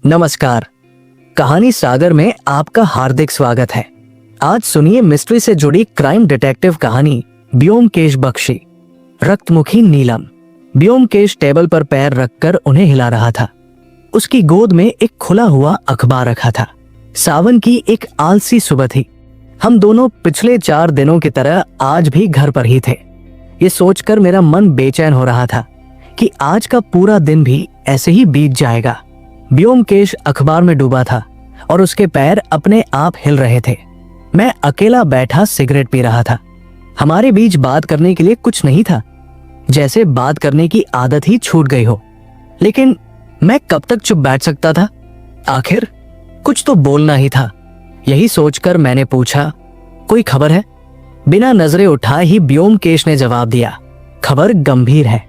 नमस्कार। कहानी सागर में आपका हार्दिक स्वागत है। आज सुनिए मिस्ट्री से जुड़ी क्राइम डिटेक्टिव कहानी ब्योमकेश बख्शी, रक्तमुखी नीलम। ब्योमकेश टेबल पर पैर रखकर उन्हें हिला रहा था। उसकी गोद में एक खुला हुआ अखबार रखा था। सावन की एक आलसी सुबह थी। हम दोनों पिछले 4 दिनों की तरह आज भी घर पर ही थे। ये सोचकर मेरा मन बेचैन हो रहा था कि आज का पूरा दिन भी ऐसे ही बीत जाएगा। ब्योमकेश अखबार में डूबा था और उसके पैर अपने आप हिल रहे थे। मैं अकेला बैठा सिगरेट पी रहा था। हमारे बीच बात करने के लिए कुछ नहीं था, जैसे बात करने की आदत ही छूट गई हो। लेकिन मैं कब तक चुप बैठ सकता था? आखिर कुछ तो बोलना ही था। यही सोचकर मैंने पूछा, कोई खबर है? बिना नजरें उठाए ही ब्योमकेश ने जवाब दिया, खबर गंभीर है।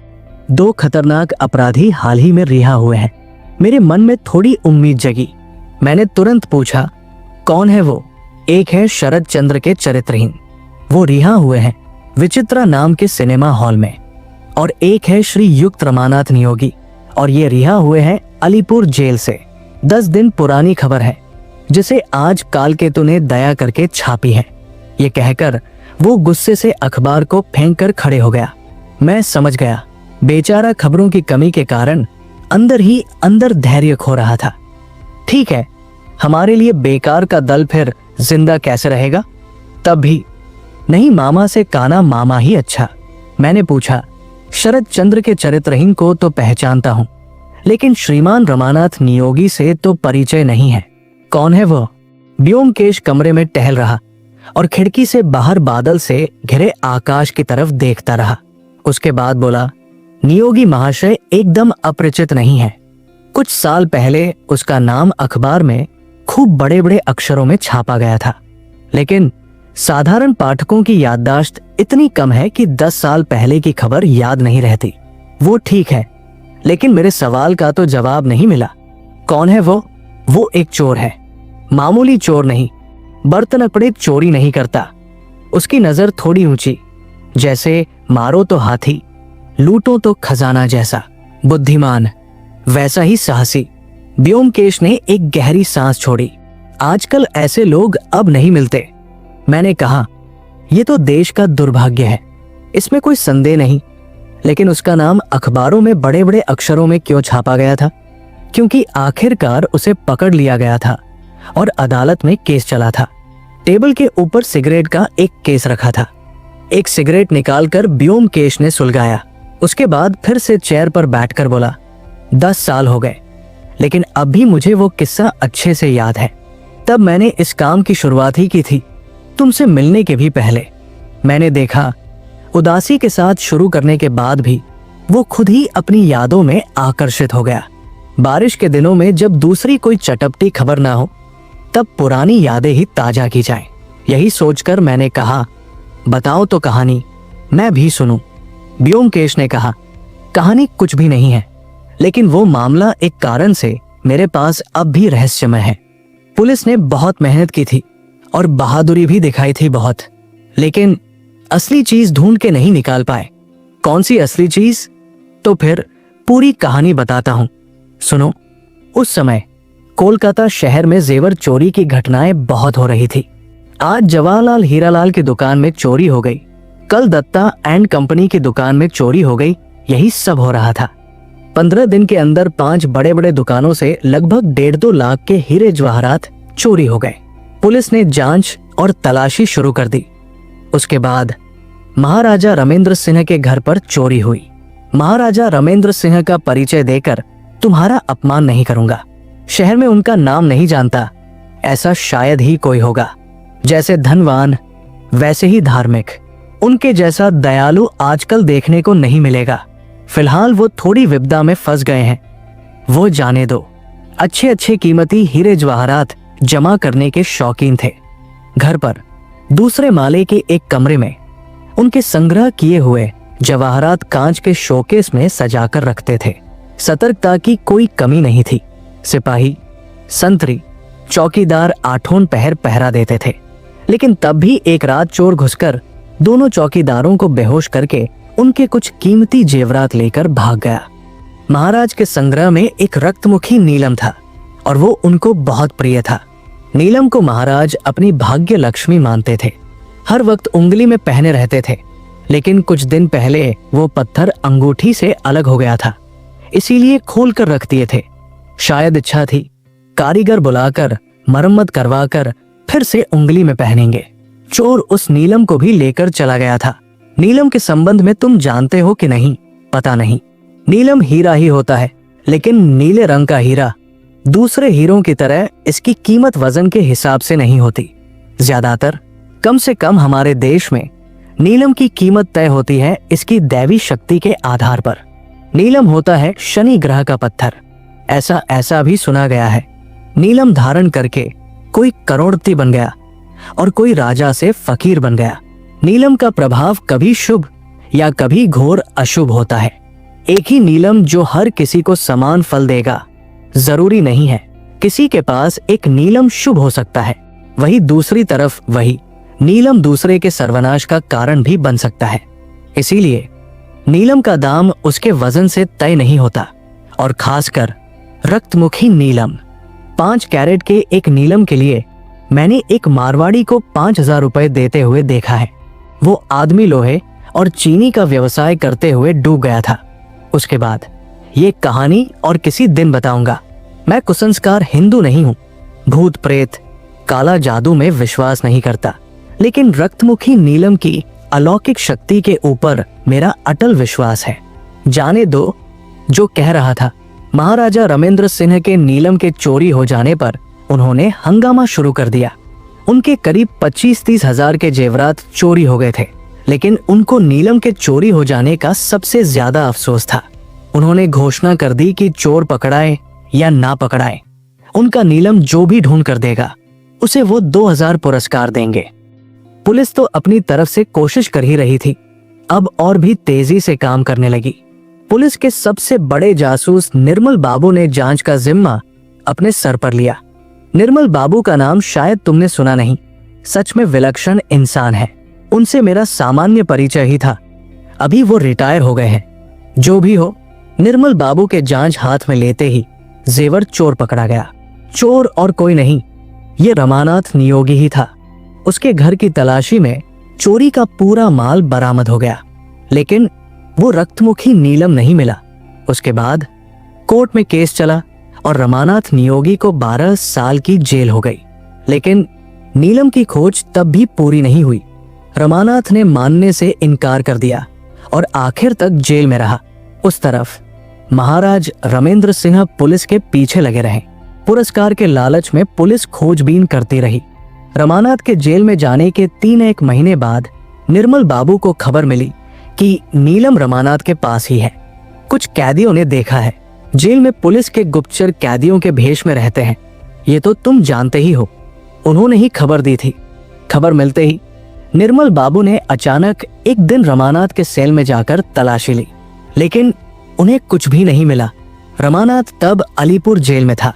2 खतरनाक अपराधी हाल ही में रिहा हुए हैं। मेरे मन में थोड़ी उम्मीद जगी। मैंने तुरंत पूछा, कौन है वो? एक है शरद चंद्र के चरित्रहीन, वो रिहा हुए हैं विचित्रा नाम के सिनेमा हॉल में। और एक है श्री युक्त रमानाथ नियोगी, और ये रिहा हुए हैं अलीपुर जेल से। 10 दिन पुरानी खबर है, जिसे आज कालकेतु ने दया करके छापी है। ये कहकर वो गुस्से से अखबार को फेंक कर खड़े हो गया। मैं समझ गया, बेचारा खबरों की कमी के कारण अंदर ही अंदर धैर्य खो रहा था। ठीक है, हमारे लिए बेकार का दल फिर जिंदा कैसे रहेगा? तब भी नहीं, मामा से काना मामा ही अच्छा। मैंने पूछा, शरद चंद्र के चरित्रहीन को तो पहचानता हूं, लेकिन श्रीमान रमानाथ नियोगी से तो परिचय नहीं है। कौन है वो? ब्योमकेश कमरे में टहल रहा और खिड़की से बाहर बादल से घिरे आकाश की तरफ देखता रहा। उसके बाद बोला, नियोगी महाशय एकदम अपरिचित नहीं है। कुछ साल पहले उसका नाम अखबार में खूब बड़े बड़े अक्षरों में छापा गया था, लेकिन साधारण पाठकों की याददाश्त इतनी कम है कि 10 साल पहले की खबर याद नहीं रहती। वो ठीक है, लेकिन मेरे सवाल का तो जवाब नहीं मिला। कौन है वो? वो एक चोर है। मामूली चोर नहीं, बर्तन अपड़े चोरी नहीं करता। उसकी नजर थोड़ी ऊंची, जैसे मारो तो हाथी, लूटो तो खजाना जैसा। बुद्धिमान, वैसा ही साहसी। ब्योमकेश ने एक गहरी सांस छोड़ी। आजकल ऐसे लोग अब नहीं मिलते। मैंने कहा, यह तो देश का दुर्भाग्य है, इसमें कोई संदेह नहीं। लेकिन उसका नाम अखबारों में बड़े बड़े अक्षरों में क्यों छापा गया था? क्योंकि आखिरकार उसे पकड़ लिया गया था और अदालत में केस चला था। टेबल के ऊपर सिगरेट का एक केस रखा था। एक सिगरेट निकालकर ब्योमकेश ने सुलगाया। उसके बाद फिर से चेयर पर बैठकर बोला, 10 साल हो गए, लेकिन अब भी मुझे वो किस्सा अच्छे से याद है। तब मैंने इस काम की शुरुआत ही की थी, तुमसे मिलने के भी पहले। मैंने देखा, उदासी के साथ शुरू करने के बाद भी वो खुद ही अपनी यादों में आकर्षित हो गया। बारिश के दिनों में जब दूसरी कोई चटपटी खबर ना हो, तब पुरानी यादें ही ताजा की जाएं। यही सोचकर मैंने कहा, बताओ तो कहानी, मैं भी सुनूं। ब्योमकेश ने कहा, कहानी कुछ भी नहीं है, लेकिन वो मामला एक कारण से मेरे पास अब भी रहस्यमय है। पुलिस ने बहुत मेहनत की थी और बहादुरी भी दिखाई थी बहुत, लेकिन असली चीज ढूंढ के नहीं निकाल पाए। कौन सी असली चीज? तो फिर पूरी कहानी बताता हूं, सुनो। उस समय कोलकाता शहर में जेवर चोरी की घटनाएं बहुत हो रही थी। आज जवाहरलाल हीरालाल की दुकान में चोरी हो गई, कल दत्ता एंड कंपनी की दुकान में चोरी हो गई। यही सब हो रहा था। 15 दिन के अंदर 5 बड़े बड़े दुकानों से लगभग 1.5-2 लाख के हीरे जवाहरात चोरी हो गए। पुलिस ने जांच और तलाशी शुरू कर दी। उसके बाद महाराजा रमेंद्र सिंह के घर पर चोरी हुई। महाराजा रमेंद्र सिंह का परिचय देकर तुम्हारा अपमान नहीं करूंगा। शहर में उनका नाम नहीं जानता ऐसा शायद ही कोई होगा। जैसे धनवान वैसे ही धार्मिक, उनके जैसा दयालु आजकल देखने को नहीं मिलेगा। फिलहाल वो थोड़ी विपदा में फंस गए हैं, वो जाने दो। अच्छे अच्छे कीमती हीरे जवाहरात जमा करने के शौकीन थे। घर पर दूसरे माले के एक कमरे में उनके संग्रह किए हुए जवाहरात कांच के शोकेस में सजाकर रखते थे। सतर्कता की कोई कमी नहीं थी। सिपाही, संतरी, चौकीदार आठों पहर पहरा देते थे। लेकिन तब भी एक रात चोर घुसकर दोनों चौकीदारों को बेहोश करके उनके कुछ कीमती जेवरात लेकर भाग गया। महाराज के संग्रह में एक रक्तमुखी नीलम था। और वो उनको बहुत प्रिय था। नीलम को महाराज अपनी भाग्य लक्ष्मी मानते थे, हर वक्त उंगली में पहने रहते थे। लेकिन कुछ दिन पहले वो पत्थर अंगूठी से अलग हो गया था, इसीलिए खोल कर रख दिए थे। शायद इच्छा थी कारीगर बुलाकर मरम्मत करवाकर फिर से उंगली में पहनेंगे। चोर उस नीलम को भी लेकर चला गया था। नीलम के संबंध में तुम जानते हो कि नहीं पता नहीं। नीलम हीरा ही होता है, लेकिन नीले रंग का हीरा दूसरे हीरों की तरह इसकी कीमत वजन के हिसाब से नहीं होती। ज्यादातर कम से कम हमारे देश में नीलम की कीमत तय होती है इसकी दैवी शक्ति के आधार पर। नीलम होता है शनि ग्रह का पत्थर। ऐसा भी सुना गया है, नीलम धारण करके कोई करोड़पति बन गया और कोई राजा से फकीर बन गया। नीलम का प्रभाव कभी शुभ या कभी घोर अशुभ होता है। एक ही नीलम जो हर किसी को समान फल देगा जरूरी नहीं है। किसी के पास एक नीलम शुभ हो सकता है, वही दूसरी तरफ वही नीलम दूसरे के सर्वनाश का कारण भी बन सकता है। इसीलिए नीलम का दाम उसके वजन से तय नहीं होता। और खासकर रक्तमुखी नीलम, 5 कैरेट के एक नीलम के लिए मैंने एक मारवाड़ी को 5,000 रुपए देते हुए देखा है। वो आदमी लोहे और चीनी का व्यवसाय करते हुए डूब गया था। उसके बाद ये कहानी और किसी दिन बताऊंगा। मैं कुसंस्कार हिंदू नहीं हूँ, भूत प्रेत काला जादू में विश्वास नहीं करता, लेकिन रक्तमुखी नीलम की अलौकिक शक्ति के ऊपर मेरा अटल विश्वास है। जाने दो जो कह रहा था। महाराजा रमेंद्र सिंह के नीलम के चोरी हो जाने पर उन्होंने हंगामा शुरू कर दिया। उनके करीब 25-30 हजार के जेवरात चोरी हो गए थे, लेकिन उनको नीलम के चोरी हो जाने का सबसे ज्यादा अफसोस था। उन्होंने घोषणा कर दी कि चोर पकड़ाए या ना पकड़ाए, उनका नीलम जो भी ढूंढ कर देगा उसे वो 2,000 पुरस्कार देंगे। पुलिस तो अपनी तरफ से कोशिश कर ही रही थी, अब और भी तेजी से काम करने लगी। पुलिस के सबसे बड़े जासूस निर्मल बाबू ने जांच का जिम्मा अपने सर पर लिया। निर्मल बाबू का नाम शायद तुमने सुना नहीं, सच में विलक्षण इंसान है। उनसे मेरा सामान्य परिचय ही था, अभी वो रिटायर हो गए हैं। जो भी हो, निर्मल बाबू के जांच हाथ में लेते ही जेवर चोर पकड़ा गया। चोर और कोई नहीं, ये रमानाथ नियोगी ही था। उसके घर की तलाशी में चोरी का पूरा माल बरामद हो गया, लेकिन वो रक्तमुखी नीलम नहीं मिला। उसके बाद कोर्ट में केस चला और रमानाथ नियोगी को 12 साल की जेल हो गई। लेकिन नीलम की खोज तब भी पूरी नहीं हुई। रमानाथ ने मानने से इनकार कर दिया और आखिर तक जेल में रहा। उस तरफ महाराज रमेंद्र सिंह पुलिस के पीछे लगे रहे। पुरस्कार के लालच में पुलिस खोजबीन करती रही। रमानाथ के जेल में जाने के 3-1 महीने बाद निर्मल बाबू को खबर मिली कि नीलम रमानाथ के पास ही है। कुछ कैदियों ने देखा है, जेल में पुलिस के गुप्तचर कैदियों के भेष में रहते हैं, ये तो तुम जानते ही हो। उन्होंने ही खबर दी थी। खबर मिलते ही निर्मल बाबू ने अचानक एक दिन रमानाथ के सेल में जाकर तलाशी ली, लेकिन उन्हें कुछ भी नहीं मिला। रमानाथ तब अलीपुर जेल में था।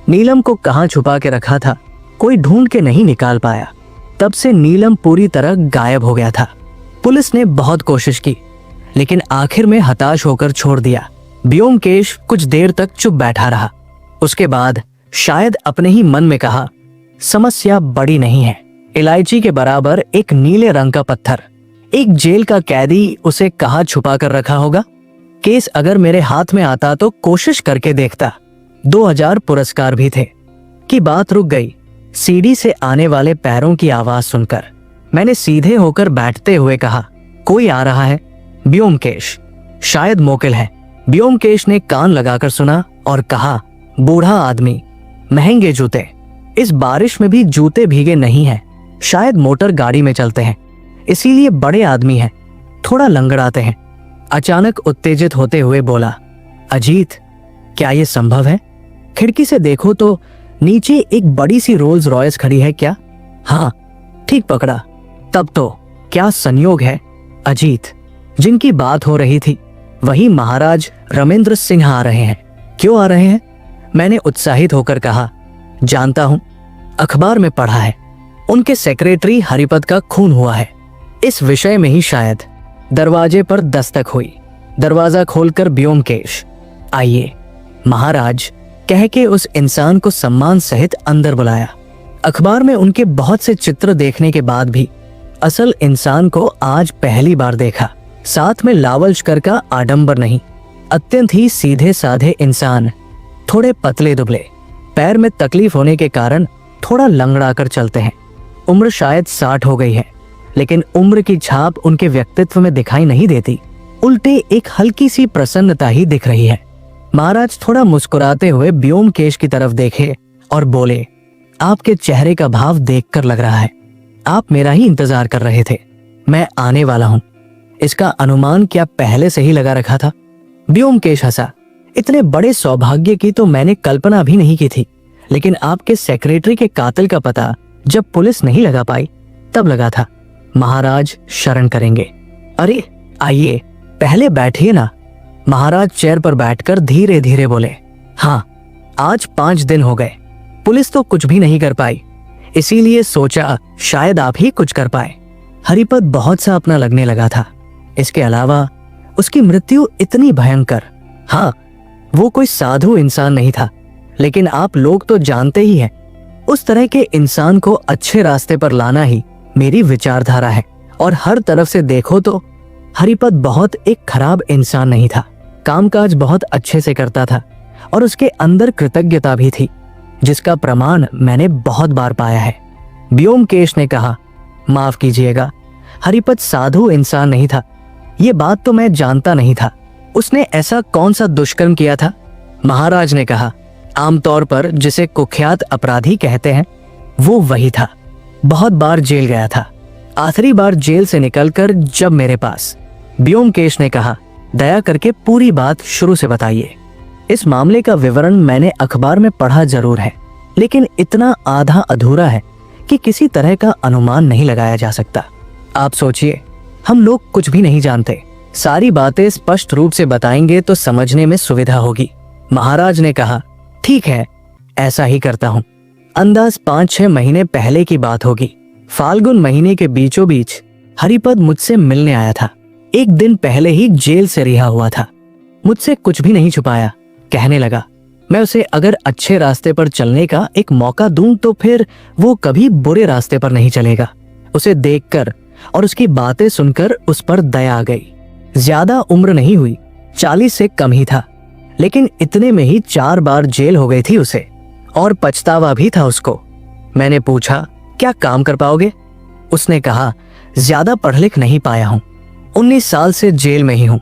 नीलम को कहां छुपा के रखा था कोई ढूंढ के नहीं निकाल पाया। तब से नीलम पूरी तरह गायब हो गया था। पुलिस ने बहुत कोशिश की, लेकिन आखिर में हताश होकर छोड़ दिया। ब्योमकेश कुछ देर तक चुप बैठा रहा। उसके बाद शायद अपने ही मन में कहा, समस्या बड़ी नहीं है, इलायची के बराबर एक नीले रंग का पत्थर। एक जेल का कैदी उसे कहाँ छुपा कर रखा होगा। केस अगर मेरे हाथ में आता तो कोशिश करके देखता। 2,000 पुरस्कार भी थे कि बात रुक गई सीढ़ी से आने वाले पैरों की आवाज सुनकर। मैंने सीधे होकर बैठते हुए कहा, कोई आ रहा है। ब्योमकेश, शायद मोकिल है। ब्योमकेश ने कान लगाकर सुना और कहा, बूढ़ा आदमी, महंगे जूते, इस बारिश में भी जूते भीगे नहीं हैं, शायद मोटर गाड़ी में चलते हैं, इसीलिए बड़े आदमी हैं, थोड़ा लंगड़ाते हैं। अचानक उत्तेजित होते हुए बोला, अजीत, क्या ये संभव है? खिड़की से देखो तो नीचे एक बड़ी सी रोल्स रॉयस खड़ी है क्या? हाँ, ठीक पकड़ा। तब तो क्या संयोग है। अजीत, जिनकी बात हो रही थी वही महाराज रमेंद्र सिंह आ रहे हैं। क्यों आ रहे हैं? मैंने उत्साहित होकर कहा, जानता हूं, अखबार में पढ़ा है, उनके सेक्रेटरी हरिपद का खून हुआ है। इस विषय में ही शायद। दरवाजे पर दस्तक हुई। दरवाजा खोलकर ब्योमकेश, आइए। महाराज, कह के उस इंसान को सम्मान सहित अंदर बुलाया। अखबार में उनके बहुत से चित्र देखने के बाद भी असल इंसान को आज पहली बार देखा। साथ में लावलशकर का आडंबर नहीं, अत्यंत ही सीधे साधे इंसान, थोड़े पतले दुबले, पैर में तकलीफ होने के कारण थोड़ा लंगड़ा कर चलते हैं। उम्र शायद 60 हो गई है, लेकिन उम्र की छाप उनके व्यक्तित्व में दिखाई नहीं देती। उल्टे एक हल्की सी प्रसन्नता ही दिख रही है। महाराज थोड़ा मुस्कुराते हुए ब्योमकेश की तरफ देखे और बोले, आपके चेहरे का भाव देखकर लग रहा है आप मेरा ही इंतजार कर रहे थे। मैं आने वाला हूं। इसका अनुमान क्या पहले से ही लगा रखा था? ब्योमकेश हंसा। इतने बड़े सौभाग्य की तो मैंने कल्पना भी नहीं की थी, लेकिन आपके सेक्रेटरी के कातिल का पता जब पुलिस नहीं लगा पाई तब लगा था महाराज शरण करेंगे। अरे आइए, पहले बैठिए ना। महाराज चेयर पर बैठकर धीरे धीरे बोले, हाँ, आज 5 दिन हो गए। पुलिस तो कुछ भी नहीं कर पाई, इसीलिए सोचा शायद आप ही कुछ कर पाए। हरिपद बहुत सा अपना लगने लगा था। इसके अलावा उसकी मृत्यु इतनी भयंकर। हाँ, वो कोई साधु इंसान नहीं था, लेकिन आप लोग तो जानते ही हैं, उस तरह के इंसान को अच्छे रास्ते पर लाना ही मेरी विचारधारा है। और हर तरफ से देखो तो हरिपद बहुत एक खराब इंसान नहीं था। कामकाज बहुत अच्छे से करता था और उसके अंदर कृतज्ञता भी थी, जिसका प्रमाण मैंने बहुत बार पाया है। ब्योमकेश ने कहा, माफ कीजिएगा, हरिपद साधु इंसान नहीं था, ये बात तो मैं जानता नहीं था। उसने ऐसा कौन सा दुष्कर्म किया था? महाराज ने कहा, आमतौर पर जिसे कुख्यात अपराधी कहते हैं वो वही था। बहुत बार जेल गया था। आखिरी बार जेल से निकलकर जब मेरे पास। ब्योमकेश ने कहा, दया करके पूरी बात शुरू से बताइए। इस मामले का विवरण मैंने अखबार में पढ़ा जरूर है, लेकिन इतना आधा अधूरा है कि किसी तरह का अनुमान नहीं लगाया जा सकता। आप सोचिए, हम लोग कुछ भी नहीं जानते। सारी बातें स्पष्ट रूप से बताएंगे तो समझने में सुविधा होगी। महाराज ने कहा, ठीक है, ऐसा ही करता हूँ। अंदाज 5-6 महीने पहले की बात होगी। फाल्गुन महीने के बीचों बीच हरिपद मुझसे मिलने आया था। एक दिन पहले ही जेल से रिहा हुआ था। मुझसे कुछ भी नहीं छुपाया। कहने लगा, मैं उसे अगर अच्छे रास्ते पर चलने का एक मौका दूं तो फिर वो कभी बुरे रास्ते पर नहीं चलेगा। उसे देखकर और उसकी बातें सुनकर उस पर दया आ गई। ज्यादा उम्र नहीं हुई, 40 से कम ही था, लेकिन इतने में ही 4 बार जेल हो गई थी उसे, और पछतावा भी था उसको। मैंने पूछा, क्या काम कर पाओगे? उसने कहा, ज्यादा पढ़ लिख नहीं पाया हूं, 19 साल से जेल में ही हूं,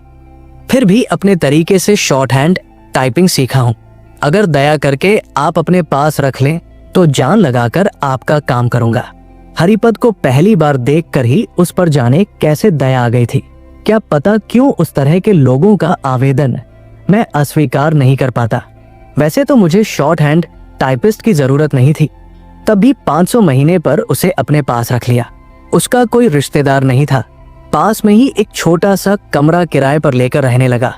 फिर भी अपने तरीके से शॉर्ट हैंड टाइपिंग सीखा हूं। अगर दया करके आप अपने पास रख लें तो जान लगाकर आपका काम करूंगा। हरिपद को पहली बार देखकर ही उस पर जाने कैसे दया आ गई थी। क्या पता क्यों उस तरह के लोगों का आवेदन मैं अस्वीकार नहीं कर पाता। वैसे तो मुझे शॉर्ट हैंड टाइपिस्ट की जरूरत नहीं थी, तब भी 500 महीने पर उसे अपने पास रख लिया। उसका कोई रिश्तेदार नहीं था। पास में ही एक छोटा सा कमरा किराए पर लेकर रहने लगा।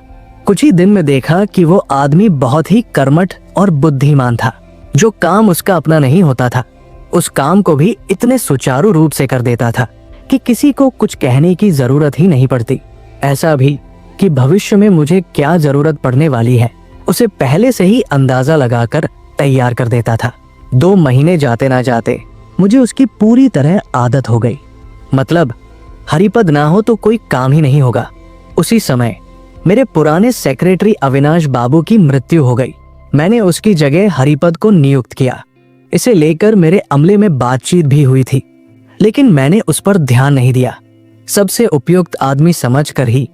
कुछ ही दिन में देखा कि वो आदमी बहुत ही कर्मठ और बुद्धिमान था। जो काम उसका अपना नहीं होता था, उस काम को भी इतने सुचारू रूप से कर देता था कि किसी को कुछ कहने की जरूरत ही नहीं पड़ती। ऐसा भी कि भविष्य में मुझे क्या जरूरत पड़ने वाली है उसे पहले से ही अंदाजा लगाकर तैयार कर देता था। 2 महीने जाते ना जाते मुझे उसकी पूरी तरह आदत हो गई। मतलब हरिपद ना हो तो कोई काम ही नहीं होगा। उसी समय मेरे पुराने सेक्रेटरी अविनाश बाबू की मृत्यु हो गई। मैंने उसकी जगह हरिपद को नियुक्त किया। इसे लेकर मेरे अमले में बातचीत भी हुई थी, लेकिन मैंने उस पर ध्यान नहीं दिया। सबसे उपयुक्त आदमी समझकर ही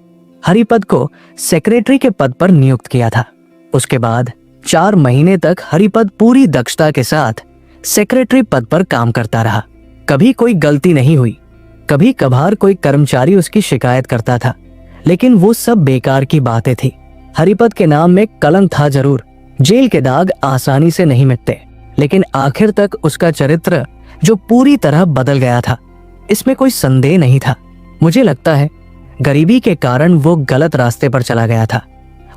हरिपद को सेक्रेटरी के पद पर नियुक्त किया था। उसके बाद 4 महीने तक हरिपद पूरी दक्षता के साथ सेक्रेटरी पद पर काम करता रहा। कभी कोई गलती नहीं हुई। कभी कभार कोई कर्मचारी उसकी शिकायत करता था, लेकिन वो सब बेकार की बातें थी। हरिपद के नाम में कलंक था जरूर। जेल के दाग आसानी से नहीं मिटते, लेकिन आखिर तक उसका चरित्र जो पूरी तरह बदल गया था, इसमें कोई संदेह नहीं था। मुझे लगता है गरीबी के कारण वो गलत रास्ते पर चला गया था,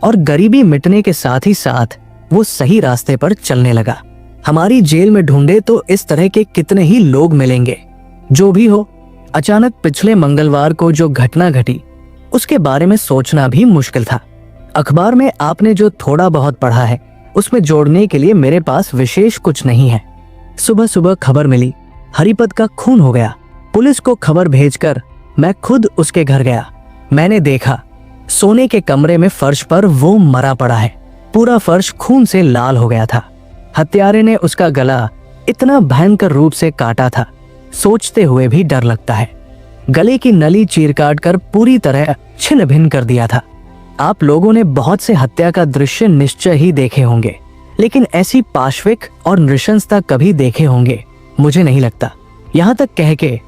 और गरीबी मिटने के साथ ही साथ वो सही रास्ते पर चलने लगा। हमारी जेल में ढूंढे तो इस तरह के कितने ही लोग मिलेंगे। जो भी हो, अचानक पिछले मंगलवार को जो घटना घटी उसके बारे में सोचना भी मुश्किल था। अखबार में आपने जो थोड़ा बहुत पढ़ा है उसमें जोड़ने के लिए मेरे पास विशेष कुछ नहीं है। सुबह सुबह खबर मिली हरिपद का खून हो गया। पुलिस को खबर भेजकर मैं खुद उसके घर गया। मैंने देखा सोने के कमरे में फर्श पर वो मरा पड़ा है। पूरा फर्श खून से लाल हो गया था। हत्यारे ने उसका गला इतना भयंकर रूप से काटा था, सोचते हुए भी डर लगता है। गले की नली चीर काट कर पूरी तरह छिन्न भिन्न कर दिया था। आप लोगों ने बहुत से हत्या का दृश्य निश्चय ही देखे होंगे, लेकिन ऐसी पाशविक और नृशंसता कभी देखे होंगे मुझे नहीं लगता। यहाँ तक कह के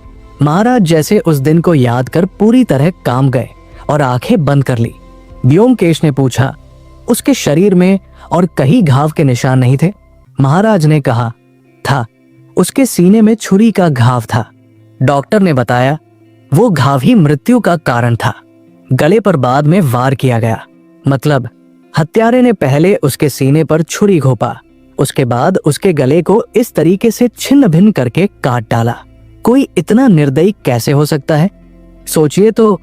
महाराज जैसे उस दिन को याद कर पूरी तरह काम गए और आंखें बंद कर ली। ब्योमकेश ने पूछा, उसके शरीर में और कहीं घाव के निशान नहीं थे? महाराज ने कहा, था। उसके सीने में छुरी का घाव था। डॉक्टर ने बताया वो घाव ही मृत्यु का कारण था। गले पर बाद में वार किया गया, मतलब हत्यारे ने पहले उसके सीने पर छुरी घोंपा, उसके बाद उसके गले को इस तरीके से छिन्न भिन्न करके काट डाला। कोई इतना निर्दयी कैसे हो सकता है? सोचिए तो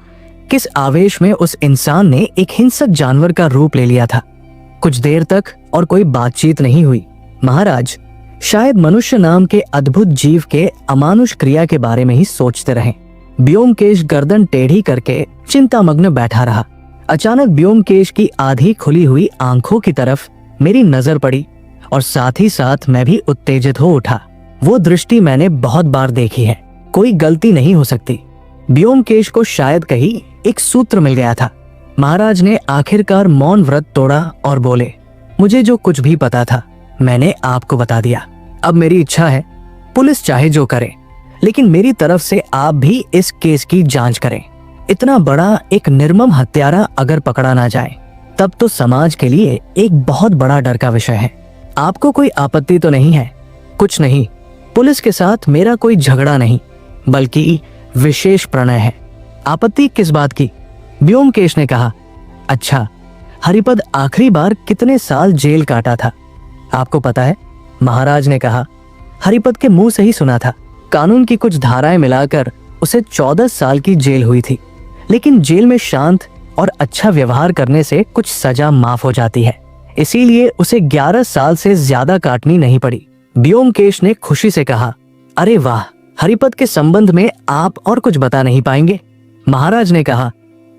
किस आवेश में उस इंसान ने एक हिंसक जानवर का रूप ले लिया था। कुछ देर तक और कोई बातचीत नहीं हुई। महाराज शायद मनुष्य नाम के अद्भुत जीव के अमानुष क्रिया के बारे में ही सोचते रहे। ब्योमकेश गर्दन टेढ़ी करके चिंतामग्न बैठा रहा। अचानक ब्योमकेश की आधी खुली हुई आंखों की तरफ मेरी नजर पड़ी और साथ ही साथ मैं भी उत्तेजित हो उठा। वो दृष्टि मैंने बहुत बार देखी है, कोई गलती नहीं हो सकती। ब्योमकेश को शायद कहीं एक सूत्र मिल गया था। महाराज ने आखिरकार मौन व्रत तोड़ा और बोले, मुझे जो कुछ भी पता था मैंने आपको बता दिया। अब मेरी इच्छा है पुलिस चाहे जो करे, लेकिन मेरी तरफ से आप भी इस केस की जांच करें। इतना बड़ा एक निर्मम हत्यारा अगर पकड़ा ना जाए तब तो समाज के लिए एक बहुत बड़ा डर का विषय है। आपको कोई आपत्ति तो नहीं है? कुछ नहीं, पुलिस के साथ मेरा कोई झगड़ा नहीं, बल्कि विशेष प्रणय है। आपत्ति किस बात की? ब्योमकेश ने कहा, अच्छा हरिपद आखिरी बार कितने साल जेल काटा था आपको पता है? महाराज ने कहा, हरिपद के मुंह से ही सुना था। कानून की कुछ धाराएं मिलाकर उसे 14 साल की जेल हुई थी, लेकिन जेल में शांत और अच्छा व्यवहार करने से कुछ सजा माफ हो जाती है, इसीलिए उसे 11 साल से ज्यादा काटनी नहीं पड़ी। ब्योमकेश ने खुशी से कहा, अरे वाह, हरिपद के संबंध में आप और कुछ बता नहीं पाएंगे? महाराज ने कहा,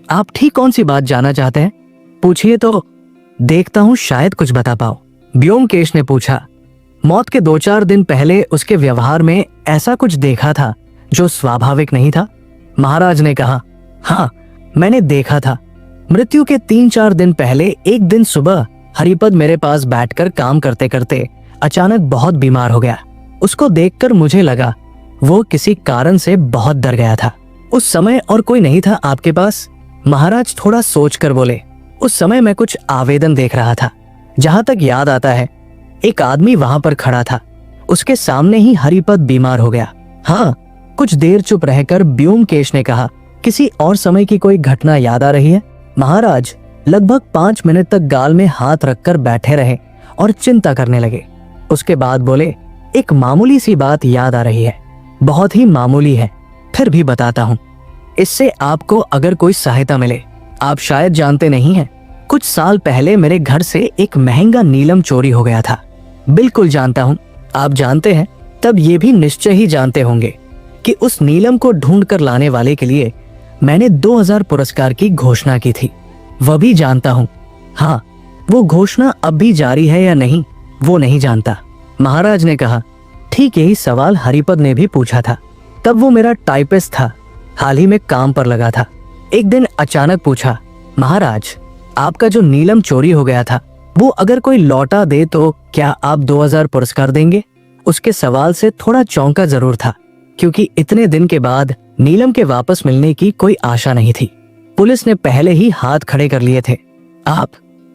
आप ठीक कौन सी बात जानना चाहते हैं? पूछिए तो देखता हूँ शायद कुछ बता पाओ। ब्योमकेश ने पूछा, मौत के 2-4 दिन पहले उसके व्यवहार में ऐसा कुछ देखा था जो स्वाभाविक नहीं था? महाराज ने कहा, हाँ मैंने देखा था। मृत्यु के 3-4 दिन पहले एक दिन सुबह हरिपद मेरे पास बैठकर काम करते करते अचानक बहुत बीमार हो गया। उसको देखकर मुझे लगा वो किसी कारण से बहुत डर गया था। उस समय और कोई नहीं था आपके पास? महाराज थोड़ा सोचकर बोले, उस समय मैं कुछ आवेदन देख रहा था। जहां तक याद आता है एक आदमी वहां पर खड़ा था, उसके सामने ही हरिपद बीमार हो गया। हाँ, कुछ देर चुप रहकर ब्योमकेश ने कहा, किसी और समय की कोई घटना याद आ रही है? महाराज लगभग 5 मिनट तक गाल में हाथ रखकर बैठे रहे और चिंता करने लगे। उसके बाद बोले, एक मामूली सी बात याद आ रही है, बहुत ही मामूली है, फिर भी बताता हूँ, इससे आपको अगर कोई सहायता मिले। आप शायद जानते नहीं हैं, कुछ साल पहले मेरे घर से एक महंगा नीलम चोरी हो गया था। बिल्कुल जानता हूँ, आप जानते हैं तब ये भी निश्चय ही जानते होंगे कि उस नीलम को ढूंढ कर लाने वाले के लिए मैंने 2000 पुरस्कार की घोषणा की थी। वह भी जानता हूँ। हाँ, वो घोषणा अब भी जारी है या नहीं वो नहीं जानता। महाराज ने कहा, ठीक यही सवाल हरिपद ने भी पूछा था। तब वो मेरा टाइपिस्ट था, हाल ही में काम पर लगा था। एक दिन अचानक पूछा, महाराज आपका जो नीलम चोरी हो गया था वो अगर कोई लौटा दे तो क्या आप 2000 पुरस्कार देंगे? उसके सवाल से थोड़ा चौंका जरूर था, क्योंकि इतने दिन के बाद नीलम के वापस मिलने की कोई आशा नहीं थी। पुलिस ने पहले ही हाथ खड़े कर लिए थे।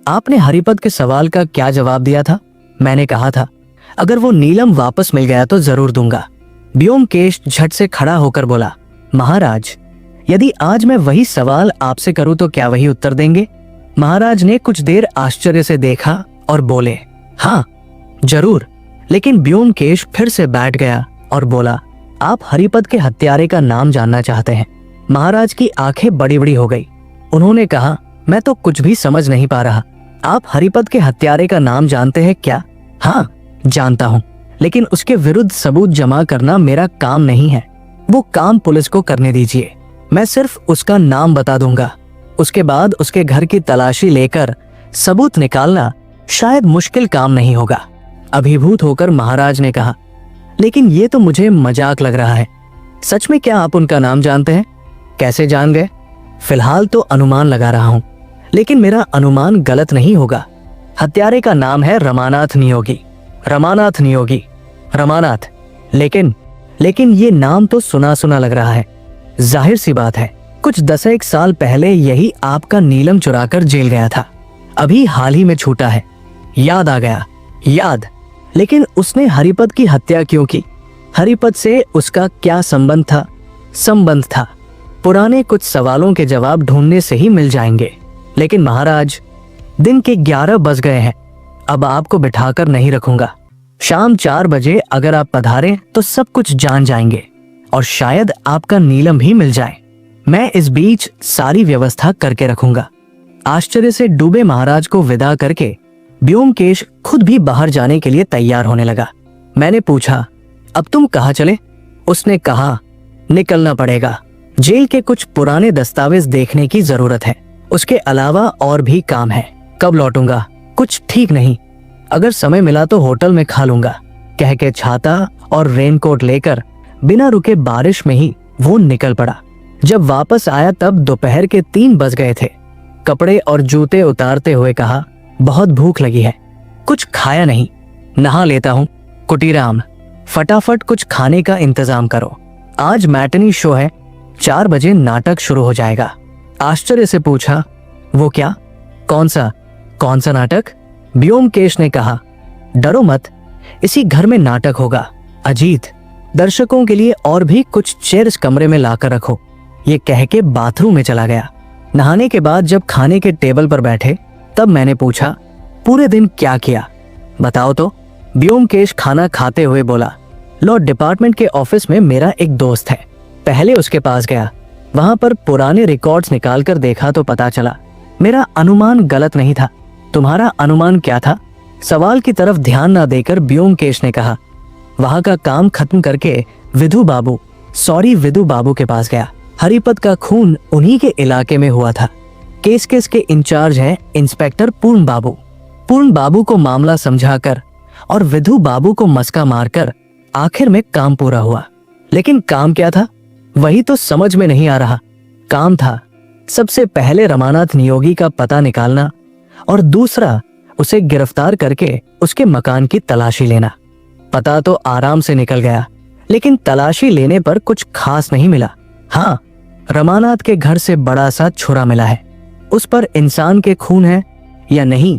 आपने हरिपद के सवाल का क्या जवाब दिया था? मैंने कहा था अगर वो नीलम वापस मिल गया तो जरूर दूंगा। ब्योमकेश झट से खड़ा होकर बोला, महाराज यदि आज मैं वही सवाल आपसे करूं तो क्या वही उत्तर देंगे? महाराज ने कुछ देर आश्चर्य से देखा और बोले, हाँ जरूर। लेकिन ब्योमकेश फिर से बैठ गया और बोला, आप हरिपद के हत्यारे का नाम जानना चाहते हैं? महाराज की आंखें बड़ी बड़ी हो गई। उन्होंने कहा, मैं तो कुछ भी समझ नहीं पा रहा। आप हरिपद के हत्यारे का नाम जानते हैं क्या? हाँ, जानता हूँ, लेकिन उसके विरुद्ध सबूत जमा करना मेरा काम नहीं है। वो काम पुलिस को करने दीजिए। मैं सिर्फ उसका नाम बता दूंगा। उसके बाद उसके घर की तलाशी लेकर सबूत निकालना शायद मुश्किल काम नहीं होगा। अभिभूत होकर महाराज ने कहा, लेकिन ये तो मुझे मजाक लग रहा है। सच में क्या आप उनका नाम जानते हैं? कैसे जान गए? फिलहाल तो अनुमान लगा रहा हूं, लेकिन मेरा अनुमान गलत नहीं होगा। हत्यारे का नाम है रमानाथ नियोगी। रमानाथ नियोगी, रमानाथ। लेकिन ये नाम तो सुना सुना लग रहा है। जाहिर सी बात है, कुछ 10 साल पहले यही आपका नीलम चुराकर जेल गया था। अभी हाल ही में छूटा है। याद आ गया, याद। लेकिन उसने हरिपद की हत्या क्यों की? हरिपद से उसका क्या संबंध था? संबंध था, पुराने कुछ सवालों के जवाब ढूंढने से ही मिल जाएंगे। लेकिन महाराज, दिन के 11 बज गए हैं। अब आपको बिठाकर नहीं रखूंगा। शाम 4 बजे अगर आप पधारें तो सब कुछ जान जाएंगे और शायद आपका नीलम भी मिल जाए। मैं इस बीच सारी व्यवस्था करके रखूंगा। आश्चर्य से डूबे महाराज को विदा करके ब्योमकेश खुद भी बाहर जाने के लिए तैयार होने लगा। मैंने पूछा, अब तुम कहाँ चले? उसने कहा, निकलना पड़ेगा। जेल के कुछ पुराने दस्तावेज देखने की जरूरत है। उसके अलावा और भी काम है। कब लौटूंगा कुछ ठीक नहीं। अगर समय मिला तो होटल में खा लूंगा, कह के छाता और रेनकोट लेकर बिना रुके बारिश में ही वो निकल पड़ा। जब वापस आया तब दोपहर के 3 बज गए थे। कपड़े और जूते उतारते हुए कहा, बहुत भूख लगी है, कुछ खाया नहीं, नहा लेता हूँ। कुटीराम, फटाफट कुछ खाने का इंतजाम करो। आज मैटनी शो है, 4 बजे नाटक शुरू हो जाएगा। आश्चर्य से पूछा, वो क्या? कौन सा नाटक? ब्योमकेश ने कहा, डरो मत, इसी घर में नाटक होगा। अजीत, दर्शकों के लिए और भी कुछ चेयर्स कमरे में लाकर रखो। ये कह के बाथरूम में चला गया। नहाने के बाद जब खाने के टेबल पर बैठे तब मैंने पूछा, पूरे दिन क्या किया बताओ तो। ब्योमकेश खाना खाते हुए बोला, लॉ डिपार्टमेंट के ऑफिस में मेरा एक दोस्त है, पहले उसके पास गया। वहां पर पुराने रिकॉर्ड्स निकालकर देखा तो पता चला मेरा अनुमान गलत नहीं था। तुम्हारा अनुमान क्या था? सवाल की तरफ ध्यान न देकर ब्योमकेश ने कहा, वहां का काम खत्म करके विधु बाबू के पास गया। हरिपद का खून उन्हीं के इलाके में हुआ था। केस के इंचार्ज हैं इंस्पेक्टर पूर्ण बाबू को मामला समझाकर और विधु बाबू को मस्का मारकर आखिर में काम पूरा हुआ। लेकिन काम क्या था वही तो समझ में नहीं आ रहा। काम था सबसे पहले रमानाथ नियोगी का पता निकालना और दूसरा उसे गिरफ्तार करके उसके मकान की तलाशी लेना। पता तो आराम से निकल गया, लेकिन तलाशी लेने पर कुछ खास नहीं मिला। हाँ, रमानाथ के घर से बड़ा सा छुरा मिला है। उस पर इंसान के खून है या नहीं,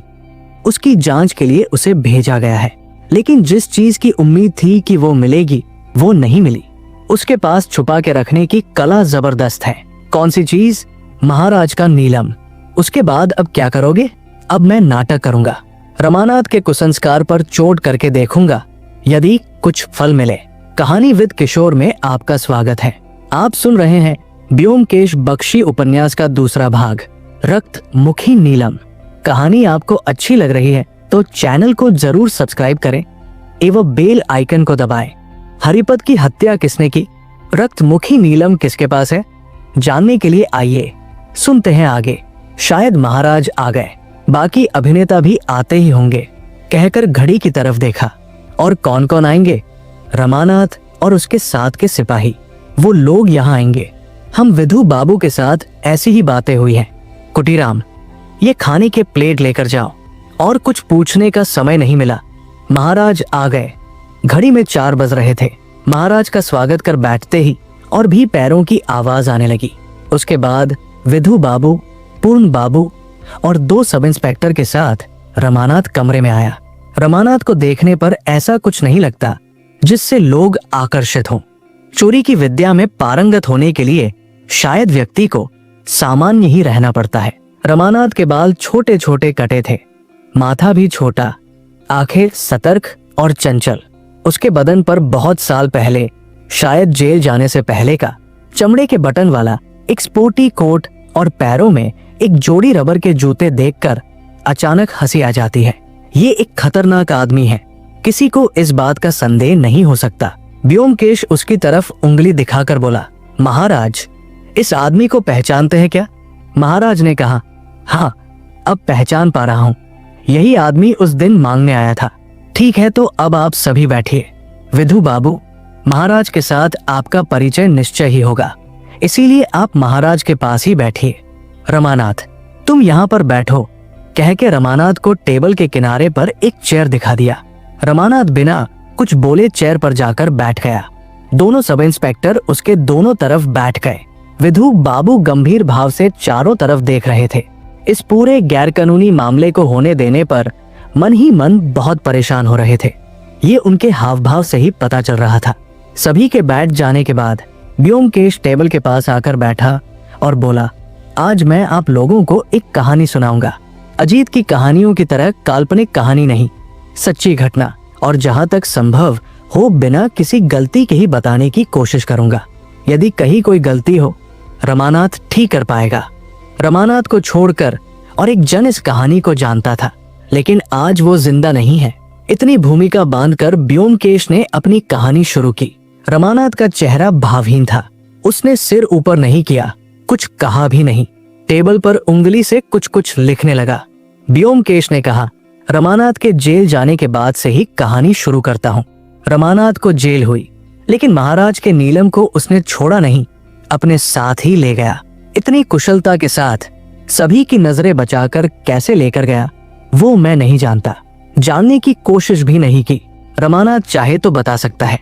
उसकी जांच के लिए उसे भेजा गया है। लेकिन जिस चीज की उम्मीद थी कि वो मिलेगी वो नहीं मिली। उसके पास छुपा के रखने की कला जबरदस्त है। कौन सी चीज? महाराज का नीलम। उसके बाद अब क्या करोगे? अब मैं नाटक करूंगा। रमानाथ के कुसंस्कार पर चोट करके देखूंगा, यदि कुछ फल मिले। कहानी विद किशोर में आपका स्वागत है। आप सुन रहे हैं ब्योमकेश बख्शी उपन्यास का दूसरा भाग, रक्त मुखी नीलम। कहानी आपको अच्छी लग रही है तो चैनल को जरूर सब्सक्राइब करें एवं बेल आइकन को दबाएं। हरिपद की हत्या किसने की? रक्त मुखी नीलम किसके पास है? जानने के लिए आइए सुनते हैं आगे। शायद महाराज आ गए, बाकी अभिनेता भी आते ही होंगे, कहकर घड़ी की तरफ देखा। और कौन कौन आएंगे? रमानाथ और उसके साथ के सिपाही, वो लोग यहाँ आएंगे। हम विधु बाबू के साथ ऐसी ही बातें हुई हैं। कुटीराम, ये खाने के प्लेट लेकर जाओ। और कुछ पूछने का समय नहीं मिला, महाराज आ गए। घड़ी में 4 बज रहे थे। महाराज का स्वागत कर बैठते ही और भी पैरों की आवाज आने लगी। उसके बाद विधु बाबू, पूर्ण बाबू और 2 सब इंस्पेक्टर के साथ रमानाथ कमरे में आया। रमानाथ को देखने पर ऐसा कुछ नहीं लगता जिससे लोग आकर्षित हों। चोरी की विद्या में पारंगत होने के लिए शायद व्यक्ति को सामान्य ही रहना पड़ता है। रमानाथ के बाल छोटे छोटे कटे थे, माथा भी छोटा, आंखें सतर्क और चंचल। उसके बदन पर बहुत साल पहले, शायद जेल जाने से पहले का चमड़े के बटन वाला एक स्पोर्टी कोट और पैरों में एक जोड़ी रबर के जूते देखकर अचानक हंसी आ जाती है। ये एक खतरनाक आदमी है, किसी को इस बात का संदेह नहीं हो सकता। ब्योमकेश उसकी तरफ उंगली दिखाकर बोला, महाराज, इस आदमी को पहचानते हैं क्या? महाराज ने कहा, हाँ, अब पहचान पा रहा हूँ। यही आदमी उस दिन मांगने आया था। ठीक है, तो अब आप सभी बैठिए। विधु बाबू, महाराज के साथ आपका परिचय निश्चय ही होगा, इसीलिए आप महाराज के पास ही बैठिए। रमानाथ, तुम यहाँ पर बैठो, कह के रमानाथ को टेबल के किनारे पर एक चेयर दिखा दिया। रमानाथ बिना कुछ बोले चेयर पर जाकर बैठ गया। दोनों सब इंस्पेक्टर उसके दोनों तरफ बैठ गए। विधु बाबू गंभीर भाव से चारों तरफ देख रहे थे। इस पूरे गैरकानूनी मामले को होने देने पर मन ही मन बहुत परेशान हो रहे थे। ये उनके हाव भाव से ही पता चल रहा था। सभी के बैठ जाने के बाद ब्योमकेश टेबल के पास आकर बैठा और बोला, आज मैं आप लोगों को एक कहानी सुनाऊंगा। अजीत की कहानियों की तरह काल्पनिक कहानी नहीं, सच्ची घटना, और जहां तक संभव हो बिना किसी गलती के ही बताने की कोशिश करूंगा। यदि कहीं कोई गलती हो, रमानाथ ठीक कर पाएगा। रमानाथ को छोड़कर और एक जन इस कहानी को जानता था, लेकिन आज वो जिंदा नहीं है। इतनी भूमिका बांधकर ब्योमकेश ने अपनी कहानी शुरू की। रमानाथ का चेहरा भावहीन था। उसने सिर ऊपर नहीं किया, कुछ कहा भी नहीं। टेबल पर उंगली से कुछ कुछ लिखने लगा। ब्योमकेश ने कहा, रमानाथ के जेल जाने के बाद से ही कहानी शुरू करता हूँ। रमानाथ को जेल हुई, लेकिन महाराज के नीलम को उसने छोड़ा नहीं, अपने साथ ही ले गया। इतनी कुशलता के साथ सभी की नजरें बचाकर कैसे लेकर गया, वो मैं नहीं जानता, जानने की कोशिश भी नहीं की। रमानाथ चाहे तो बता सकता है।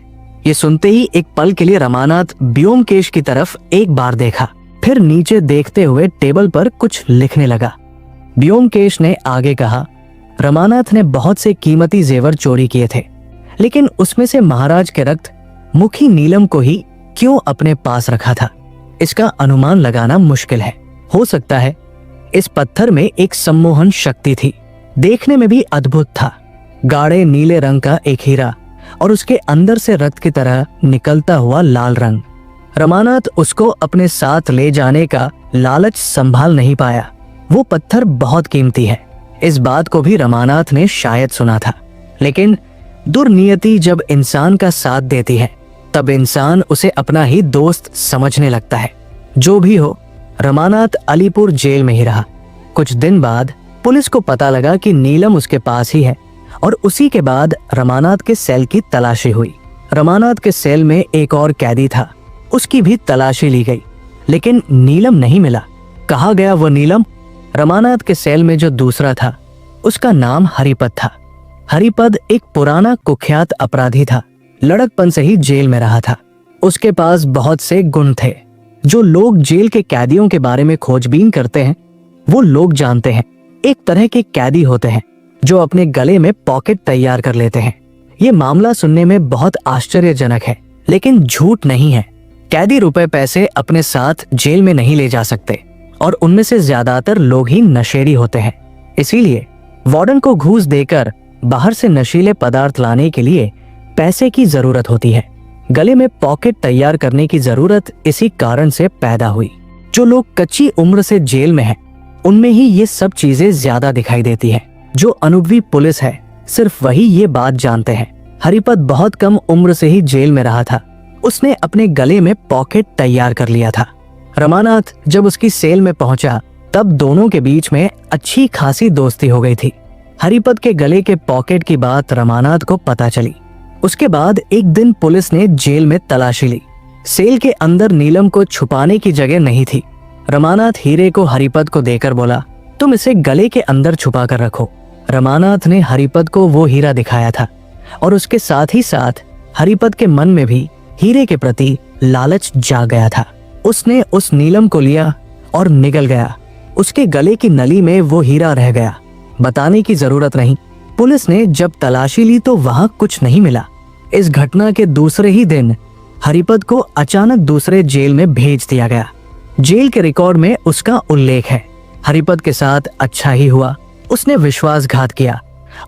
ये सुनते ही एक पल के लिए रमानाथ ब्योमकेश की तरफ एक बार देखा, फिर नीचे देखते हुए टेबल पर कुछ लिखने लगा। ब्योमकेश ने आगे कहा, रमानाथ ने बहुत से कीमती जेवर चोरी किए थे, लेकिन उसमें से महाराज के रक्त मुखी नीलम को ही क्यों अपने पास रखा था, इसका अनुमान लगाना मुश्किल है। हो सकता है इस पत्थर में एक सम्मोहन शक्ति थी। देखने में भी अद्भुत था। गाढ़े नीले रंग का एक हीरा और उसके अंदर से रक्त की तरह निकलता हुआ लाल रंग। रमानाथ उसको अपने साथ ले जाने का लालच संभाल नहीं पाया। वो पत्थर बहुत कीमती है, इस बात को भी रमानाथ ने शायद सुना था, लेकिन दुर्नियति जब इंसान का साथ देती है तब इंसान उसे अपना ही दोस्त समझने लगता है। जो भी हो, रमानाथ अलीपुर जेल में ही रहा। कुछ दिन बाद पुलिस को पता लगा कि नीलम उसके पास ही है, और उसी के बाद रमानाथ के सेल की तलाशी हुई। रमानाथ के सेल में एक और कैदी था, उसकी भी तलाशी ली गई, लेकिन नीलम नहीं मिला। कहाँ गया वो नीलम? रमानाथ के सेल में जो दूसरा था, उसका नाम हरिपद था। हरिपद एक पुराना कुख्यात अपराधी था, लड़कपन से ही जेल में रहा था। उसके पास बहुत से गुण थे जो लोग जेल के कैदियों के बारे में खोजबीन करते हैं। वो लोग जानते हैं, एक तरह के कैदी होते हैं जो अपने गले में पॉकेट तैयार कर लेते हैं। ये मामला सुनने में बहुत आश्चर्यजनक है, लेकिन झूठ नहीं है। कैदी रुपए पैसे अपने साथ जेल में नहीं ले जा सकते, और उनमें से ज्यादातर लोग ही नशेड़ी होते हैं। इसीलिए वार्डन को घूस देकर बाहर से नशीले पदार्थ लाने के लिए पैसे की जरूरत होती है। गले में पॉकेट तैयार करने की जरूरत इसी कारण से पैदा हुई। जो लोग कच्ची उम्र से जेल में हैं, उनमें ही ये सब चीजें ज्यादा दिखाई देती हैं। जो अनुभवी पुलिस है, सिर्फ वही ये बात जानते हैं। हरिपद बहुत कम उम्र से ही जेल में रहा था। उसने अपने गले में पॉकेट तैयार कर लिया था। रमानाथ जब उसकी सेल में पहुंचा, तब दोनों के बीच में अच्छी खासी दोस्ती हो गई थी। हरिपद के गले के पॉकेट की बात रमानाथ को पता चली। उसके बाद एक दिन पुलिस ने जेल में तलाशी ली। सेल के अंदर नीलम को छुपाने की जगह नहीं थी। रमानाथ हीरे को हरिपद को देकर बोला, तुम इसे गले के अंदर छुपा कर रखो। रमानाथ ने हरिपद को वो हीरा दिखाया था, और उसके साथ ही साथ हरिपद के मन में भी हीरे के प्रति लालच जाग गया था। उसने उस नीलम को लिया और निगल गया। उसके गले की नली में वो हीरा रह गया। बताने की जरूरत नहीं, पुलिस ने जब तलाशी ली तो वहां कुछ नहीं मिला। इस घटना के दूसरे ही दिन हरिपद को अचानक दूसरे जेल में भेज दिया गया। जेल के रिकॉर्ड में उसका उल्लेख है। हरिपद के साथ अच्छा ही हुआ। उसने विश्वासघात किया,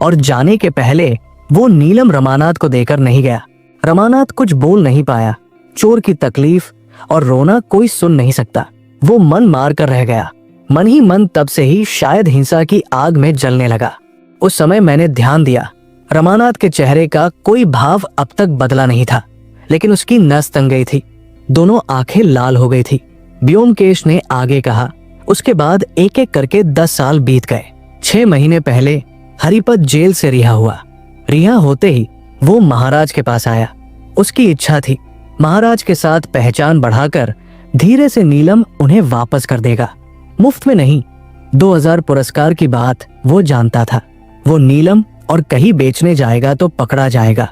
और जाने के पहले वो नीलम रमानाथ को देकर नहीं गया। रमानाथ कुछ बोल नहीं पाया। चोर की तकलीफ और रोना कोई सुन नहीं सकता। वो मन मार कर रह गया। मन ही मन तब से ही शायद हिंसा की आग में जलने लगा। उस समय मैंने ध्यान दिया, रमानाथ के चेहरे का कोई भाव अब तक बदला नहीं था, लेकिन उसकी नस तंग गई थी, दोनों आंखें लाल हो गई थी। ब्योमकेश ने आगे कहा, उसके बाद एक एक करके 10 साल बीत गए। 6 महीने पहले हरिपद जेल से रिहा हुआ। रिहा होते ही वो महाराज के पास आया। उसकी इच्छा थी महाराज के साथ पहचान बढ़ाकर धीरे से नीलम उन्हें वापस कर देगा, मुफ्त में नहीं। 2000 पुरस्कार की बात वो जानता था। वो नीलम और कहीं बेचने जाएगा तो पकड़ा जाएगा,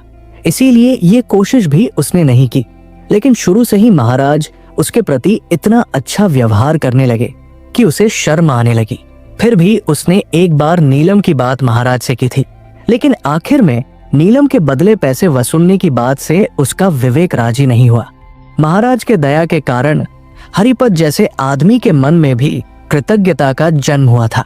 इसीलिए ये कोशिश भी उसने नहीं की। लेकिन शुरू से ही महाराज उसके प्रति इतना अच्छा व्यवहार करने लगे कि उसे शर्म आने लगी। फिर भी उसने एक बार नीलम की बात महाराज से की थी, लेकिन आखिर में नीलम के बदले पैसे वसूलने की बात से उसका विवेक राजी नहीं हुआ। महाराज के दया के कारण हरिपद जैसे आदमी के मन में भी कृतज्ञता का जन्म हुआ था।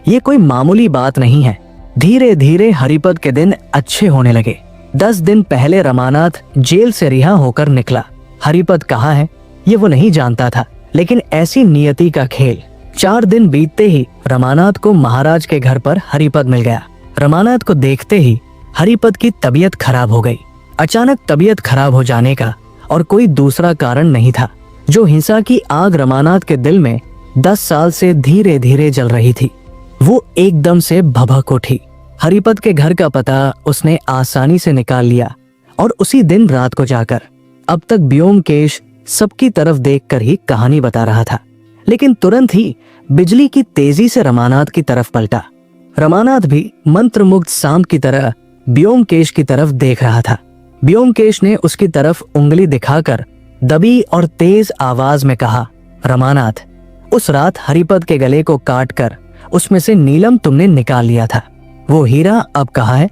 ये कोई मामूली बात नहीं है। धीरे धीरे हरिपद के दिन अच्छे होने लगे। 10 दिन पहले रमानाथ जेल से रिहा होकर निकला। हरिपद कहाँ है ये वो नहीं जानता था, लेकिन ऐसी नियति का खेल। 4 दिन बीतते ही रमानाथ को महाराज के घर पर हरिपद मिल गया। रमानाथ को देखते ही हरिपद की तबीयत खराब हो गई। अचानक तबीयत खराब हो जाने का और कोई दूसरा कारण नहीं था। जो हिंसा की आग रमानाथ के दिल में 10 साल से धीरे धीरे जल रही थी, वो एकदम से भभक उठी। हरिपद के घर का पता उसने आसानी से निकाल लिया और उसी दिन रात को जाकर, अब तक ब्योमकेश सबकी तरफ देखकर ही कहानी बता रहा था, लेकिन तुरंत ही बिजली की तेजी से रमानाथ की तरफ पलटा। रमानाथ भी मंत्रमुग्ध सांप की तरह ब्योमकेश की तरफ देख रहा था। ब्योमकेश ने उसकी तरफ उंगली दिखाकर दबी और तेज आवाज में कहा, रमानाथ, उस रात हरिपद के गले को काटकर उसमें से नीलम तुमने निकाल लिया था, वो हीरा अब कहाँ है?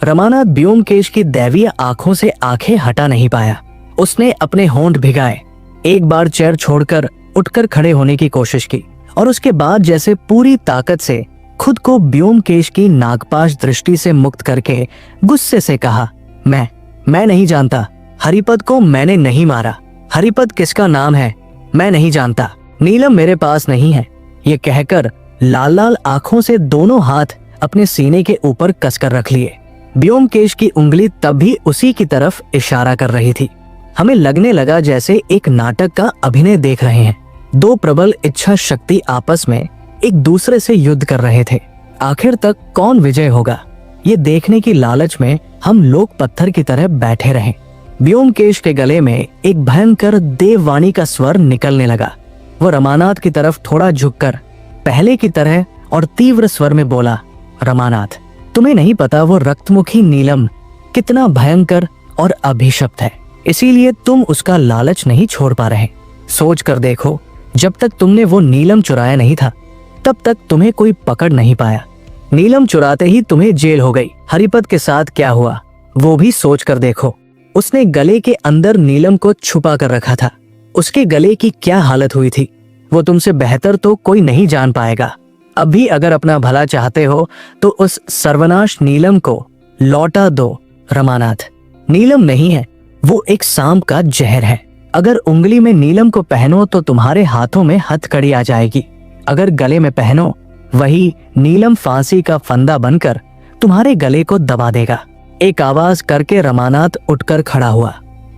रमानाथ ब्योमकेश की दैवीय आंखों से आंखें हटा नहीं पाया। उसने अपने होंठ भिगाए, एक बार चेयर छोड़कर उठकर खड़े होने की कोशिश की और उसके बाद जैसे पूरी ताकत से खुद को ब्योमकेश की नागपाश दृष्टि से मुक्त करके गुस्से से कहा, मैं नहीं जानता। हरिपद को मैंने नहीं मारा। हरिपद किसका नाम है मैं नहीं जानता। नीलम मेरे पास नहीं है। ये कहकर लाल लाल आंखों से दोनों हाथ अपने सीने के ऊपर कसकर रख लिए। ब्योमकेश की उंगली तब भी उसी की तरफ इशारा कर रही थी। हमें लगने लगा जैसे एक नाटक का अभिनय देख रहे हैं। 2 प्रबल इच्छा शक्ति आपस में एक दूसरे से युद्ध कर रहे थे। आखिर तक कौन विजय होगा, ये देखने की लालच में हम लोग पत्थर की तरह बैठे रहे। ब्योमकेश के गले में एक भयंकर देववाणी का स्वर निकलने लगा। वो रमानाथ की तरफ थोड़ा झुककर पहले की तरह और तीव्र स्वर में बोला, रमानाथ, तुम्हें नहीं पता वो रक्तमुखी नीलम कितना भयंकर और अभिशप्त है, इसीलिए तुम उसका लालच नहीं छोड़ पा रहे। सोच कर देखो, जब तक तुमने वो नीलम चुराया नहीं था तब तक तुम्हें कोई पकड़ नहीं पाया। नीलम चुराते ही तुम्हें जेल हो गई। हरिपद के साथ क्या हुआ वो भी सोच कर देखो। उसने गले के अंदर नीलम को छुपा कर रखा था। उसके गले की क्या हालत हुई थी वो तुमसे बेहतर तो कोई नहीं जान पाएगा। अब भी अगर अपना भला चाहते हो तो उस सर्वनाश नीलम को लौटा दो। रमानाथ, नीलम नहीं है, वो एक सांप का जहर है। अगर उंगली में नीलम को पहनो तो तुम्हारे हाथों में हथकड़ी आ जाएगी। अगर गले में पहनो, वही नीलम फांसी का फंदा बनकर तुम्हारे गले को दबा देगा। एक आवाज करके रमानाथ उठकर खड़ा हुआ।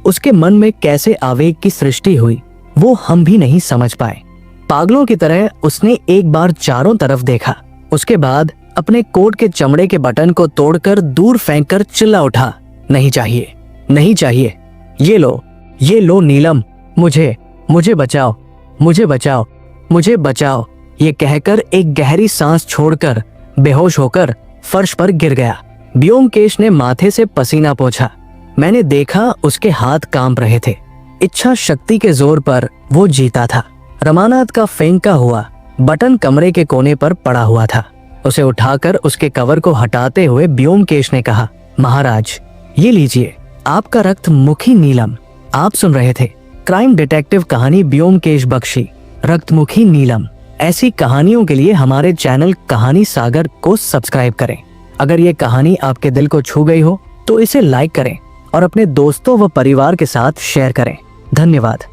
उसके मन में कैसे आवेग की सृष्टि हुई वो हम भी नहीं समझ पाए। पागलों की तरह उसने एक बार चारों तरफ देखा। उसके बाद अपने कोट के चमड़े के बटन को तोड़कर दूर फेंककर चिल्ला उठा, नहीं चाहिए, नहीं चाहिए, ये लो नीलम, मुझे बचाओ, मुझे बचाओ, मुझे बचाओ। ये कहकर एक गहरी सांस छोड़कर बेहोश होकर फर्श पर गिर गया। ब्योमकेश ने माथे से पसीना पोंछा। मैंने देखा उसके हाथ कांप रहे थे। इच्छा शक्ति के जोर पर वो जीता था। रमानाथ का फेंका हुआ बटन कमरे के कोने पर पड़ा हुआ था। उसे उठाकर उसके कवर को हटाते हुए ब्योमकेश ने कहा, महाराज, ये लीजिए आपका रक्तमुखी नीलम। आप सुन रहे थे क्राइम डिटेक्टिव कहानी ब्योमकेश बख्शी, रक्तमुखी नीलम। ऐसी कहानियों के लिए हमारे चैनल कहानी सागर को सब्सक्राइब करें। अगर ये कहानी आपके दिल को छू गई हो तो इसे लाइक करें और अपने दोस्तों व परिवार के साथ शेयर करें। धन्यवाद।